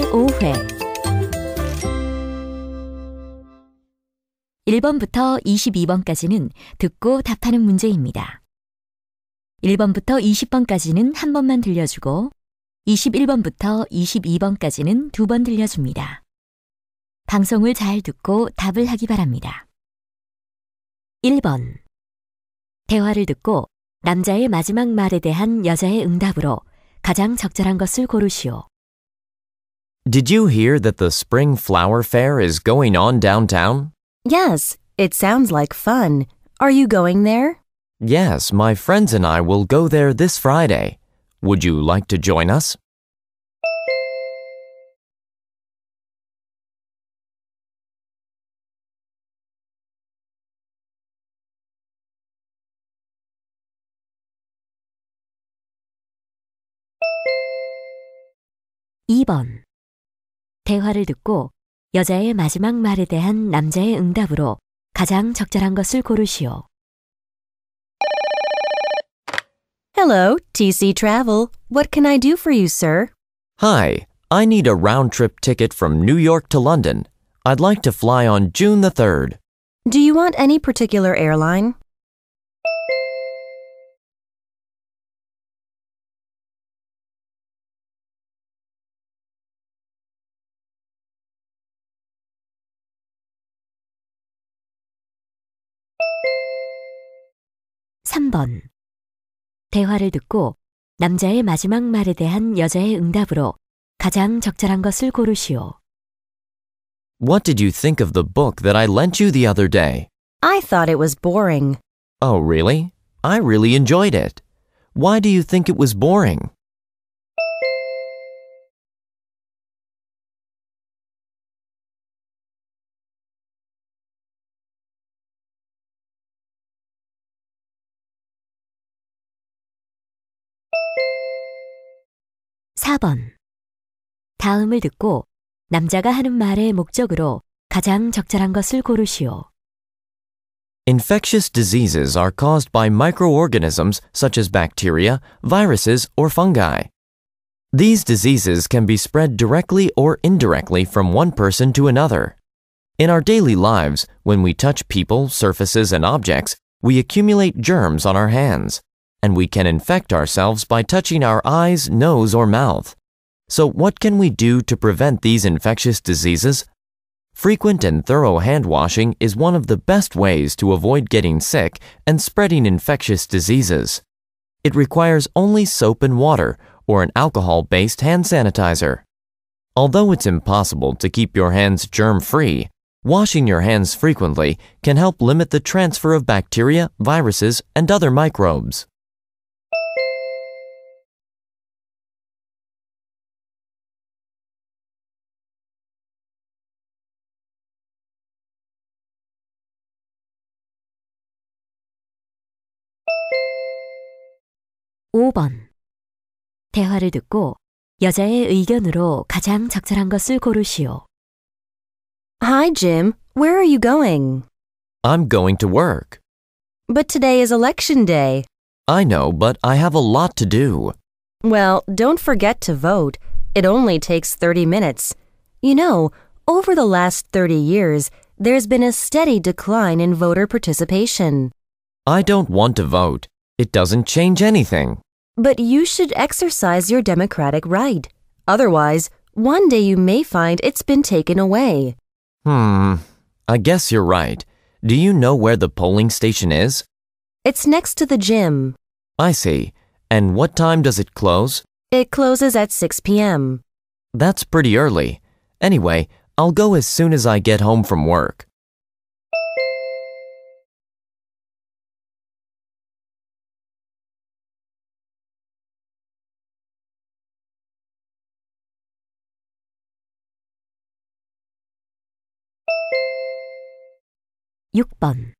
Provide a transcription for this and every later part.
제5회 1번부터 22번까지는 듣고 답하는 문제입니다. 1번부터 20번까지는 한 번만 들려주고 21번부터 22번까지는 두 번 들려줍니다. 방송을 잘 듣고 답을 하기 바랍니다. 1번. 대화를 듣고 남자의 마지막 말에 대한 여자의 응답으로 가장 적절한 것을 고르시오. Did you hear that the spring flower fair is going on downtown? Yes, it sounds like fun. Are you going there? Yes, my friends and I will go there this Friday. Would you like to join us? (2번) 대화를 듣고 여자의 마지막 말에 대한 남자의 응답으로 가장 적절한 것을 고르시오. Hello, TC Travel. What can I do for you, sir? Hi, I need a round-trip ticket from New York to London. I'd like to fly on June the 3rd. Do you want any particular airline? (3번) 대화를 듣고 남자의 마지막 말에 대한 여자의 응답으로 가장 적절한 것을 고르시오. What did you think of the book that I lent you the other day? I thought it was boring. Oh, really? I really enjoyed it. Why do you think it was boring? (4번) 다음을 듣고 남자가 하는 말의 목적으로 가장 적절한 것을 고르시오. Infectious diseases are caused by microorganisms such as bacteria, viruses, or fungi. These diseases can be spread directly or indirectly from one person to another. In our daily lives, when we touch people, surfaces, and objects, we accumulate germs on our hands, and we can infect ourselves by touching our eyes, nose, or mouth. So what can we do to prevent these infectious diseases? Frequent and thorough hand washing is one of the best ways to avoid getting sick and spreading infectious diseases. It requires only soap and water or an alcohol-based hand sanitizer. Although it's impossible to keep your hands germ-free, washing your hands frequently can help limit the transfer of bacteria, viruses, and other microbes. (5번) 대화를 듣고 여자의 의견으로 가장 적절한 것을 고르시오. Hi, Jim. Where are you going? I'm going to work. But today is election day. I know, but I have a lot to do. Well, don't forget to vote. It only takes 30 minutes. You know, over the last 30 years, there's been a steady decline in voter participation. I don't want to vote. It doesn't change anything. But you should exercise your democratic right. Otherwise, one day you may find it's been taken away. I guess you're right. Do you know where the polling station is? It's next to the gym. I see. And what time does it close? It closes at 6 p.m. That's pretty early. Anyway, I'll go as soon as I get home from work. (6번)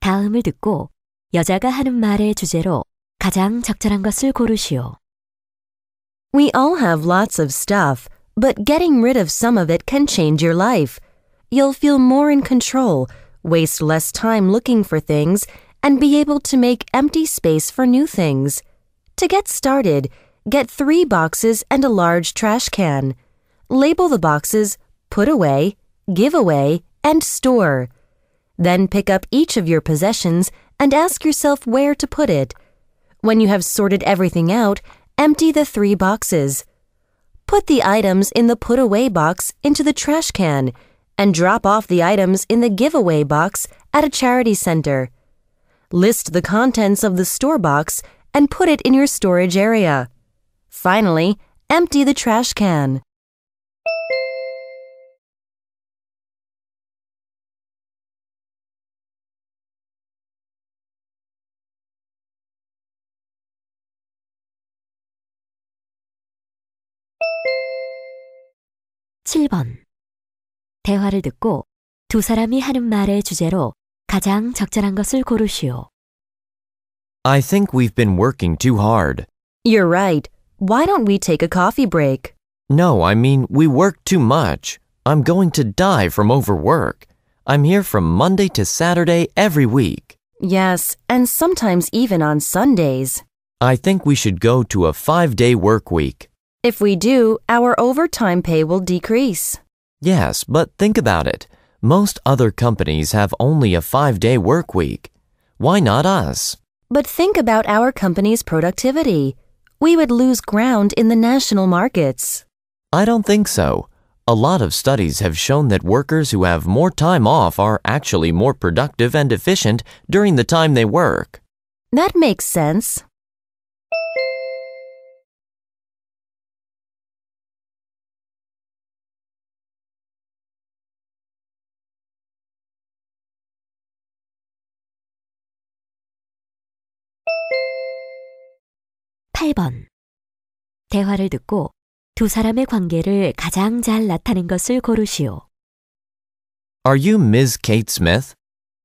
다음을 듣고 여자가 하는 말의 주제로 가장 적절한 것을 고르시오. We all have lots of stuff, but getting rid of some of it can change your life. You'll feel more in control, waste less time looking for things, and be able to make empty space for new things. To get started, get 3 boxes and a large trash can. Label the boxes Put Away, Give Away, and Store. Then pick up each of your possessions and ask yourself where to put it. When you have sorted everything out, empty the 3 boxes. Put the items in the Put Away box into the trash can and drop off the items in the Give Away box at a charity center. List the contents of the store box and put it in your storage area. Finally, empty the trash can. (7번) 대화를 듣고 두 사람이 하는 말의 주제로 가장 적절한 것을 고르시오. I think we've been working too hard. You're right. Why don't we take a coffee break? No, I mean, we work too much. I'm going to die from overwork. I'm here from Monday to Saturday every week. Yes, and sometimes even on Sundays. I think we should go to a 5-day work week. If we do, our overtime pay will decrease. Yes, but think about it. Most other companies have only a 5-day work week. Why not us? But think about our company's productivity. We would lose ground in the national markets. I don't think so. A lot of studies have shown that workers who have more time off are actually more productive and efficient during the time they work. That makes sense. (8번) 대화를 듣고 두 사람의 관계를 가장 잘 나타낸 것을 고르시오. Are you Ms. Kate Smith?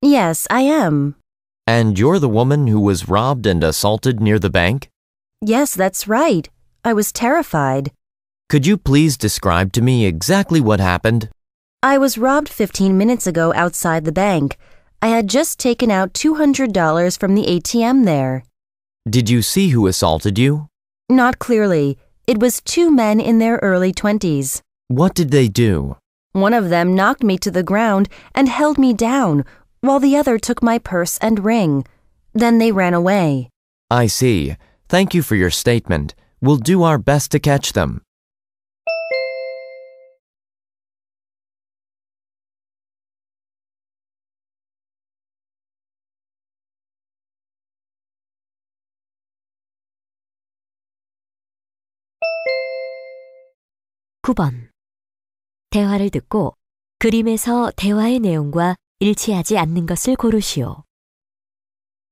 Yes, I am. And you're the woman who was robbed and assaulted near the bank? Yes, that's right. I was terrified. Could you please describe to me exactly what happened? I was robbed 15 minutes ago outside the bank. I had just taken out $200 from the ATM there. Did you see who assaulted you? Not clearly. It was 2 men in their early 20s. What did they do? One of them knocked me to the ground and held me down, while the other took my purse and ring. Then they ran away. I see. Thank you for your statement. We'll do our best to catch them. (9번) 대화를 듣고 그림에서 대화의 내용과 일치하지 않는 것을 고르시오.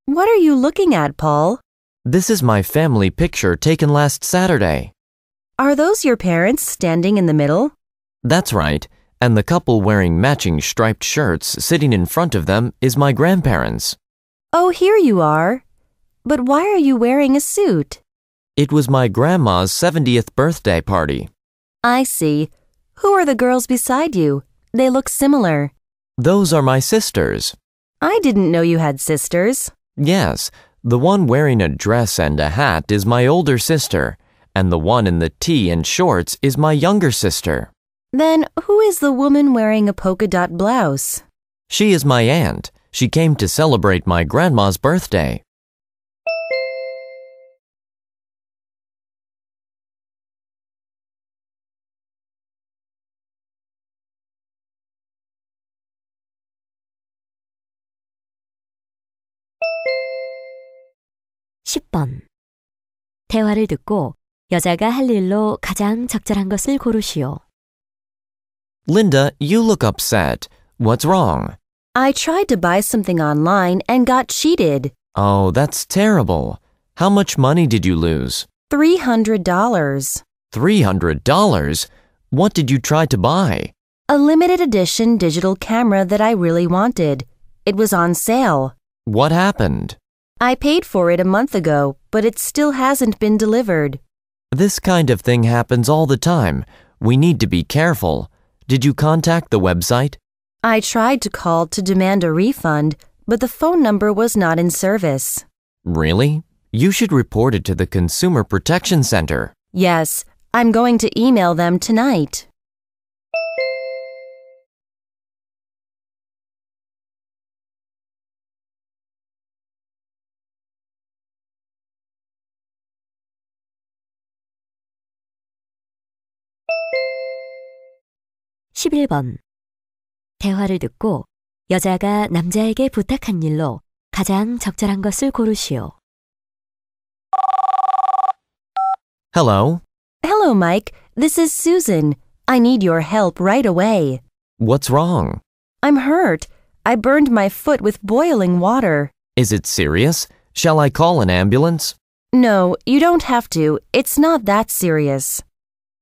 What are you looking at, Paul? This is my family picture taken last Saturday. Are those your parents standing in the middle? That's right. And the couple wearing matching striped shirts sitting in front of them is my grandparents. Oh, here you are. But why are you wearing a suit? It was my grandma's 70th birthday party. I see. Who are the girls beside you? They look similar. Those are my sisters. I didn't know you had sisters. Yes, the one wearing a dress and a hat is my older sister, and the one in the tee and shorts is my younger sister. Then who is the woman wearing a polka dot blouse? She is my aunt. She came to celebrate my grandma's birthday. (10번) 대화를 듣고 여자가 할 일로 가장 적절한 것을 고르시오. Linda, you look upset. What's wrong? I tried to buy something online and got cheated. Oh, that's terrible. How much money did you lose? $300. $300? What did you try to buy? A limited edition digital camera that I really wanted. It was on sale. What happened? I paid for it a month ago, but it still hasn't been delivered. This kind of thing happens all the time. We need to be careful. Did you contact the website? I tried to call to demand a refund, but the phone number was not in service. Really? You should report it to the Consumer Protection Center. Yes, I'm going to email them tonight. 11번. 대화를 듣고 여자가 남자에게 부탁한 일로 가장 적절한 것을 고르시오. Hello. Hello, Mike. This is Susan. I need your help right away. What's wrong? I'm hurt. I burned my foot with boiling water. Is it serious? Shall I call an ambulance? No, you don't have to. It's not that serious.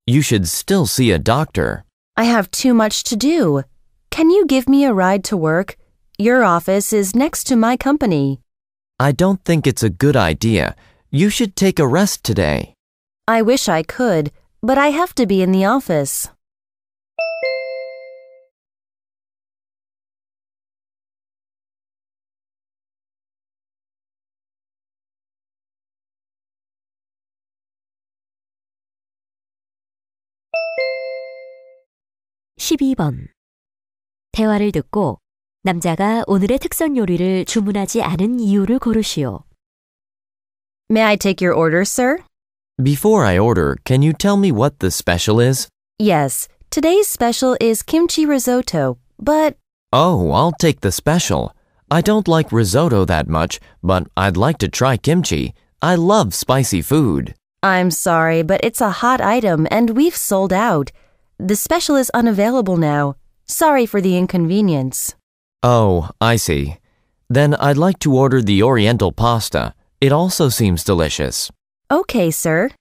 You should still see a doctor. I have too much to do. Can you give me a ride to work? Your office is next to my company. I don't think it's a good idea. You should take a rest today. I wish I could, but I have to be in the office. (12번) 대화를 듣고 남자가 오늘의 특선 요리를 주문하지 않은 이유를 고르시오. May I take your order, sir? Before I order, can you tell me what the special is? Yes, today's special is kimchi risotto, but Oh, I'll take the special. I don't like risotto that much, but I'd like to try kimchi. I love spicy food. I'm sorry, but it's a hot item and we've sold out. The special is unavailable now. Sorry for the inconvenience. Oh, I see. Then I'd like to order the Oriental pasta. It also seems delicious. Okay, sir.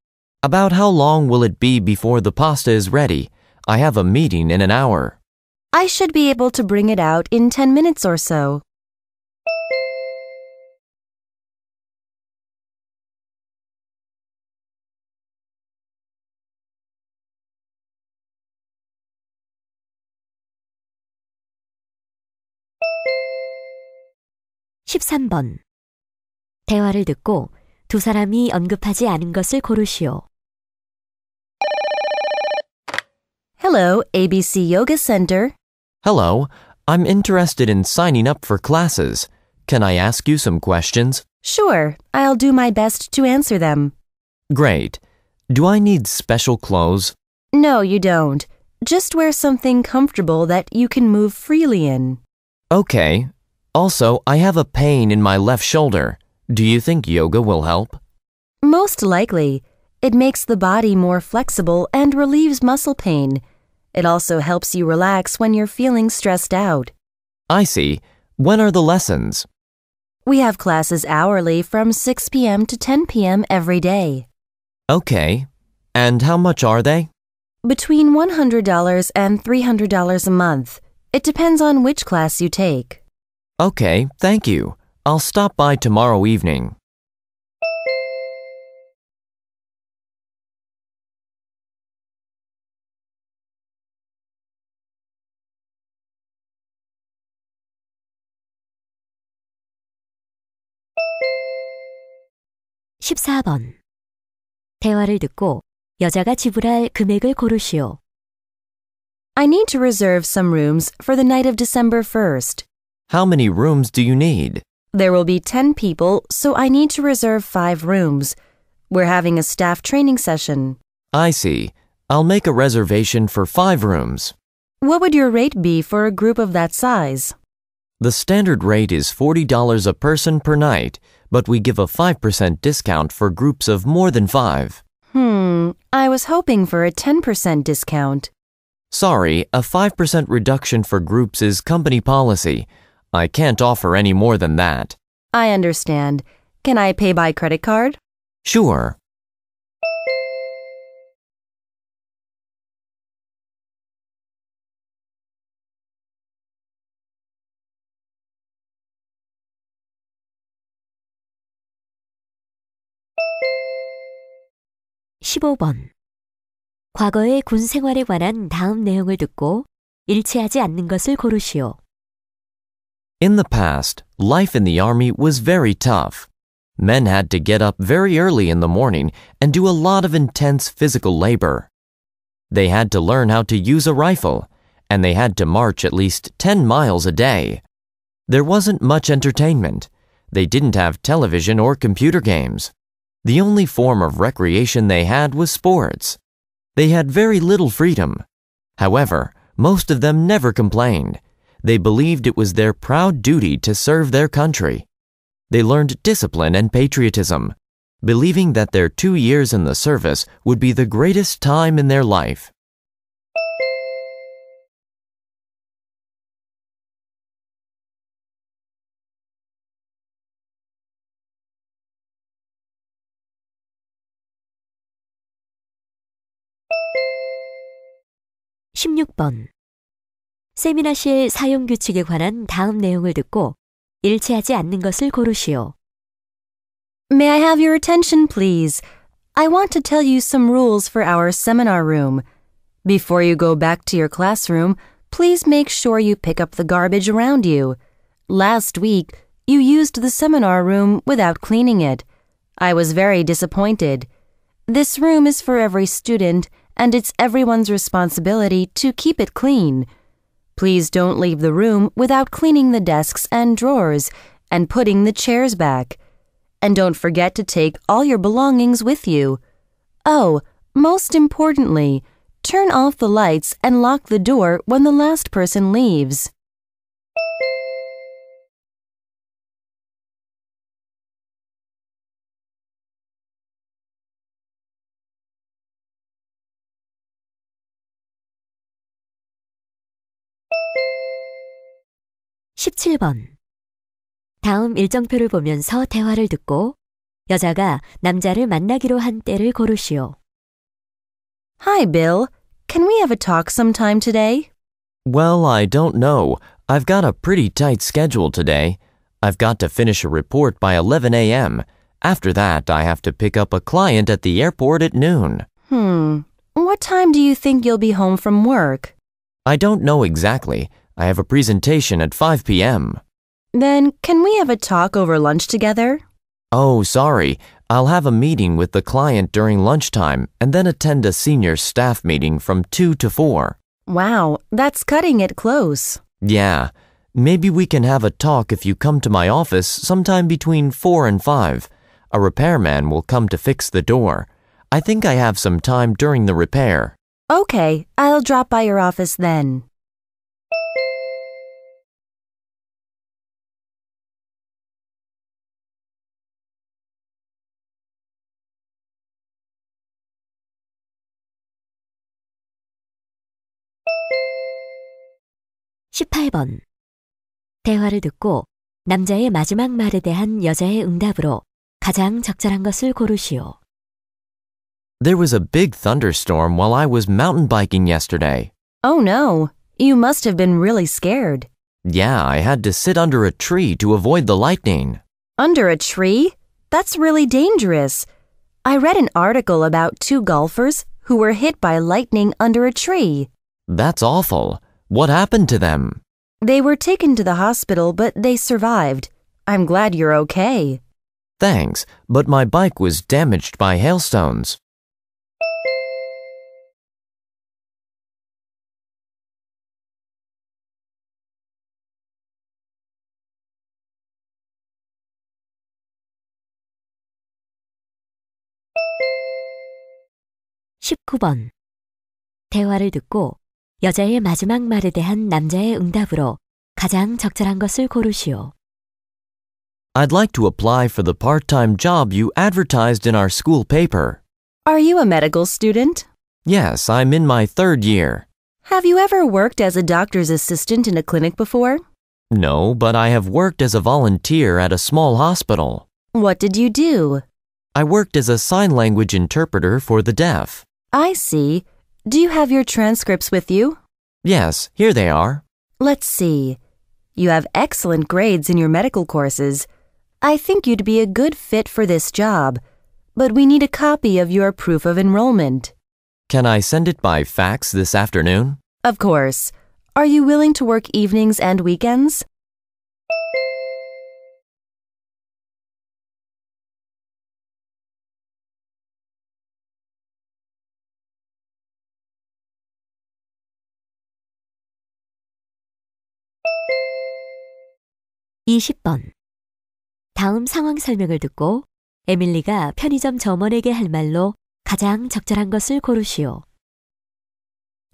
About how long will it be before the pasta is ready? I have a meeting in an hour. I should be able to bring it out in 10 minutes or so. (13번) 대화를 듣고 두 사람이 언급하지 않은 것을 고르시오. Hello, ABC Yoga Center. Hello, I'm interested in signing up for classes. Can I ask you some questions? Sure, I'll do my best to answer them. Great. Do I need special clothes? No, you don't. Just wear something comfortable that you can move freely in. Okay. Also, I have a pain in my left shoulder. Do you think yoga will help? Most likely. It makes the body more flexible and relieves muscle pain. It also helps you relax when you're feeling stressed out. I see. When are the lessons? We have classes hourly from 6 p.m. to 10 p.m. every day. Okay. And how much are they? Between $100 and $300 a month. It depends on which class you take. Okay, thank you. I'll stop by tomorrow evening. (14번) 대화를 듣고 여자가 지불할 금액을 고르시오. I need to reserve some rooms for the night of December 1st. How many rooms do you need? There will be 10 people, so I need to reserve 5 rooms. We're having a staff training session. I see. I'll make a reservation for 5 rooms. What would your rate be for a group of that size? The standard rate is $40 a person per night, but we give a 5% discount for groups of more than 5. I was hoping for a 10% discount. Sorry, a 5% reduction for groups is company policy. I can't offer any more than that. I understand. Can I pay by credit card? Sure. (15번) 과거의 군 생활에 관한 다음 내용을 듣고 일치하지 않는 것을 고르시오. In the past, life in the army was very tough. Men had to get up very early in the morning and do a lot of intense physical labor. They had to learn how to use a rifle, and they had to march at least 10 miles a day. There wasn't much entertainment. They didn't have television or computer games. The only form of recreation they had was sports. They had very little freedom. However, Most of them never complained. They believed it was their proud duty to serve their country. They learned discipline and patriotism, believing that their 2 years in the service would be the greatest time in their life. (16번) 세미나실 사용 규칙에 관한 다음 내용을 듣고 일치하지 않는 것을 고르시오. May I have your attention, please? I want to tell you some rules for our seminar room. Before you go back to your classroom, please make sure you pick up the garbage around you. Last week, you used the seminar room without cleaning it. I was very disappointed. This room is for every student, and it's everyone's responsibility to keep it clean. Please don't leave the room without cleaning the desks and drawers and putting the chairs back. And don't forget to take all your belongings with you. Oh, most importantly, turn off the lights and lock the door when the last person leaves. (17번) 다음 일정표를 보면서 대화를 듣고 여자가 남자를 만나기로 한 때를 고르시오. Hi, Bill. Can we have a talk sometime today? Well, I don't know. I've got a pretty tight schedule today. I've got to finish a report by 11 a.m. After that, I have to pick up a client at the airport at noon. What time do you think you'll be home from work? I don't know exactly. I have a presentation at 5 p.m. Then can we have a talk over lunch together? Oh, sorry. I'll have a meeting with the client during lunchtime and then attend a senior staff meeting from 2 to 4. Wow, that's cutting it close. Yeah. Maybe we can have a talk if you come to my office sometime between 4 and 5. A repairman will come to fix the door. I think I have some time during the repair. Okay, I'll drop by your office then. (18번) 대화를 듣고 남자의 마지막 말에 대한 여자의 응답으로 가장 적절한 것을 고르시오. There was a big thunderstorm while I was mountain biking yesterday. Oh no, you must have been really scared. Yeah, I had to sit under a tree to avoid the lightning. Under a tree? That's really dangerous. I read an article about 2 golfers who were hit by lightning under a tree. That's awful. What happened to them? They were taken to the hospital, but they survived. I'm glad you're okay. Thanks, but my bike was damaged by hailstones. (19번) 대화를 듣고 여자의 마지막 말에 대한 남자의 응답으로 가장 적절한 것을 고르시오. I'd like to apply for the part-time job you advertised in our school paper. Are you a medical student? Yes, I'm in my 3rd year. Have you ever worked as a doctor's assistant in a clinic before? No, but I have worked as a volunteer at a small hospital. What did you do? I worked as a sign language interpreter for the deaf. I see. Do you have your transcripts with you? Yes, here they are. Let's see. You have excellent grades in your medical courses. I think you'd be a good fit for this job, but we need a copy of your proof of enrollment. Can I send it by fax this afternoon? Of course. Are you willing to work evenings and weekends? (20번) 다음 상황 설명을 듣고 에밀리가 편의점 점원에게 할 말로 가장 적절한 것을 고르시오.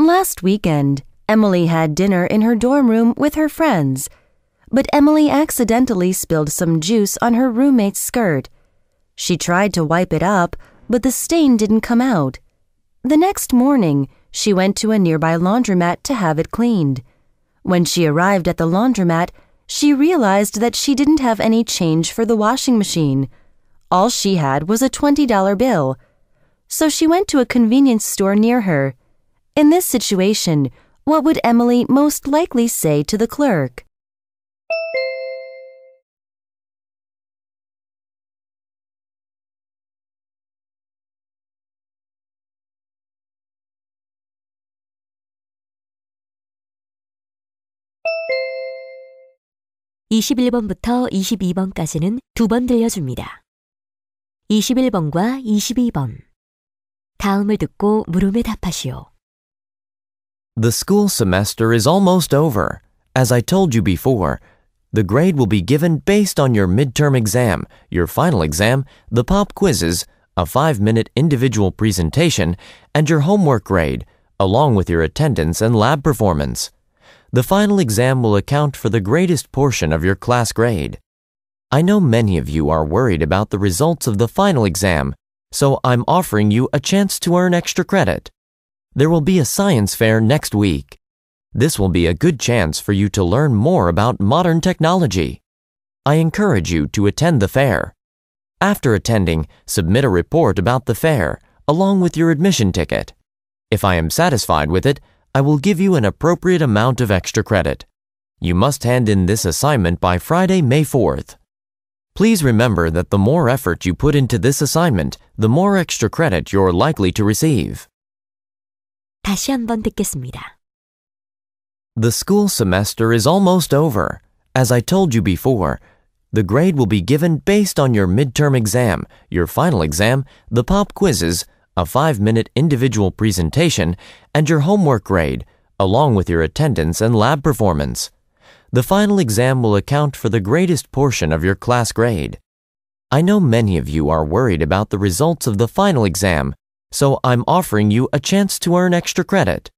Last weekend, Emily had dinner in her dorm room with her friends, but Emily accidentally spilled some juice on her roommate's skirt. She tried to wipe it up, but the stain didn't come out. The next morning, she went to a nearby laundromat to have it cleaned. When she arrived at the laundromat, she realized that she didn't have any change for the washing machine. All she had was a $20 bill. So she went to a convenience store near her. In this situation, what would Emily most likely say to the clerk? (21번부터 22번까지는 두 번 들려줍니다. 21번과 22번. 다음을 듣고 물음에 답하시오. The school semester is almost over. As I told you before, the grade will be given based on your midterm exam, your final exam, the pop quizzes, a 5-minute individual presentation, and your homework grade, along with your attendance and lab performance. The final exam will account for the greatest portion of your class grade. I know many of you are worried about the results of the final exam, so I'm offering you a chance to earn extra credit. There will be a science fair next week. This will be a good chance for you to learn more about modern technology. I encourage you to attend the fair. After attending, submit a report about the fair, along with your admission ticket. If I am satisfied with it, I will give you an appropriate amount of extra credit. You must hand in this assignment by Friday, May 4th. Please remember that the more effort you put into this assignment, the more extra credit you're likely to receive. 다시 한번 듣겠습니다. The school semester is almost over. As I told you before, the grade will be given based on your midterm exam, your final exam, the pop quizzes, a 5-minute individual presentation, and your homework grade, along with your attendance and lab performance. The final exam will account for the greatest portion of your class grade. I know many of you are worried about the results of the final exam, so I'm offering you a chance to earn extra credit.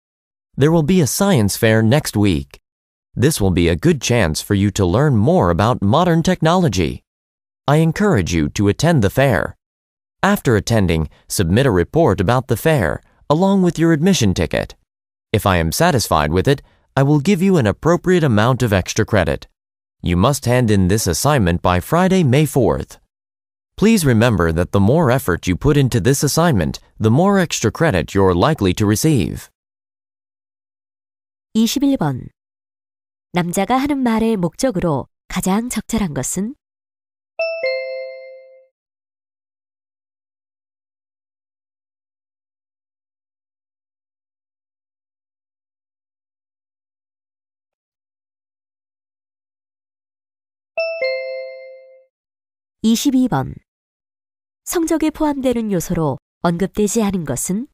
There will be a science fair next week. This will be a good chance for you to learn more about modern technology. I encourage you to attend the fair. After attending, submit a report about the fair, along with your admission ticket. If I am satisfied with it, I will give you an appropriate amount of extra credit. You must hand in this assignment by Friday, May 4th. Please remember that the more effort you put into this assignment, the more extra credit you're likely to receive. 21번. 남자가 하는 말의 목적으로 가장 적절한 것은? (22번) 성적에 포함되는 요소로 언급되지 않은 것은?